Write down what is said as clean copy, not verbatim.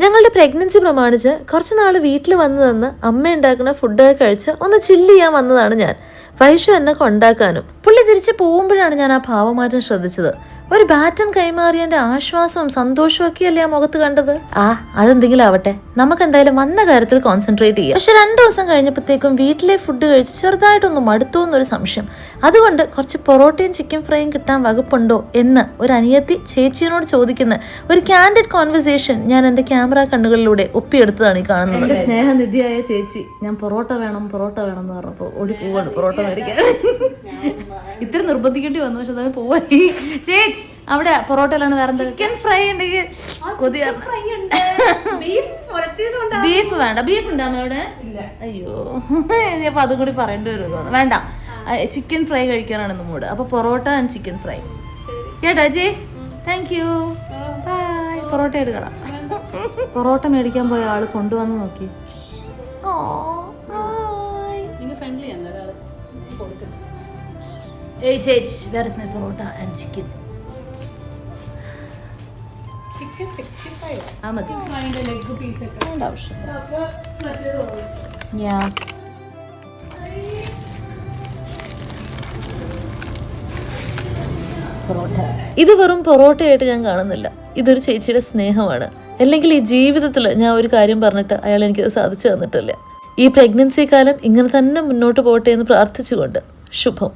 ഞങ്ങളുടെ പ്രഗ്നൻസി പ്രമാണിച്ച് കുറച്ച് നാൾ വീട്ടിൽ വന്നു തന്ന് അമ്മ ഉണ്ടാക്കുന്ന ഫുഡൊക്കെ കഴിച്ച് ഒന്ന് ചില്ല് ചെയ്യാൻ വന്നതാണ് ഞാൻ. വൈഷു എന്നെ കൊണ്ടാക്കാനും. പുള്ളി തിരിച്ച് പോകുമ്പോഴാണ് ഞാൻ ആ ഭാവമാറ്റം ശ്രദ്ധിച്ചത്. ഒരു ബാറ്റൺ കൈമാറിയതിന്റെ ആശ്വാസവും സന്തോഷവും ഒക്കെയല്ലേ ആ മുഖത്ത് കണ്ടത്. അതെന്തെങ്കിലും ആവട്ടെ, നമുക്ക് എന്തായാലും വന്ന കാര്യത്തിൽ കോൺസെൻട്രേറ്റ് ചെയ്യാം. പക്ഷെ 2 ദിവസം കഴിഞ്ഞപ്പോഴത്തേക്കും വീട്ടിലെ ഫുഡ് കഴിച്ച് ചെറുതായിട്ടൊന്ന് മടുത്തോ എന്നൊരു സംശയം. അതുകൊണ്ട് കുറച്ച് പൊറോട്ടയും ചിക്കൻ ഫ്രൈയും കിട്ടാൻ വകുപ്പുണ്ടോ എന്ന് ഒരു അനിയത്തി ചേച്ചിയോട് ചോദിക്കുന്ന ഒരു കാൻഡിഡ് കോൺവെർസേഷൻ ഞാൻ എന്റെ ക്യാമറ കണ്ണുകളിലൂടെ ഒപ്പിയെടുത്തതാണ് ഈ കാണുന്നത്. എന്റെ സ്നേഹനിധിയായ ചേച്ചി ഞാൻ പൊറോട്ട വേണം എന്ന് പറഞ്ഞപ്പോ ഓടി പോവാണ് പൊറോട്ട മേടിക്കാൻ. ഇത്ര നിർബന്ധിക്കേണ്ടി വന്നു, പക്ഷെ അത് പോവായി. ചേച്ചി അവിടെ പൊറോട്ടയിലാണ് വേറെ ചിക്കൻ ഫ്രൈ ഉണ്ടെങ്കിൽ ബീഫ് വേണ്ട. ബീഫ് ഉണ്ടാകും അവിടെ? അയ്യോ, അപ്പൊ അതും കൂടി പറയേണ്ടി വരും തോന്നുന്നു. വേണ്ട, ചിക്കൻ ഫ്രൈ കഴിക്കാനാണ് മൂഡ്. അപ്പൊ പൊറോട്ട ആൻഡ് ചിക്കൻ ഫ്രൈ കേട്ടോ ji. Thank you, bye. Parotta എടുക്കണം. പൊറോട്ട മേടിക്കാൻ പോയ ആള് കൊണ്ടുവന്ന് നോക്കി. Hey Chech, where is my parota and chicken? Chicken 65. Amadi. Find a leg piece. And option. Yeah. Parotta. ഇത് വെറും പൊറോട്ടയായിട്ട് ഞാൻ കാണുന്നില്ല. ഇതൊരു ചേച്ചിയുടെ സ്നേഹമാണ്. അല്ലെങ്കിൽ ഈ ജീവിതത്തിൽ ഞാൻ ഒരു കാര്യം പറഞ്ഞിട്ട് അയാൾ എനിക്കത് സാധിച്ചു തന്നിട്ടില്ല. ഈ പ്രഗ്നൻസി കാലം ഇങ്ങനെ തന്നെ മുന്നോട്ട് പോകട്ടെ എന്ന് പ്രാർത്ഥിച്ചുകൊണ്ട് ശുഭം.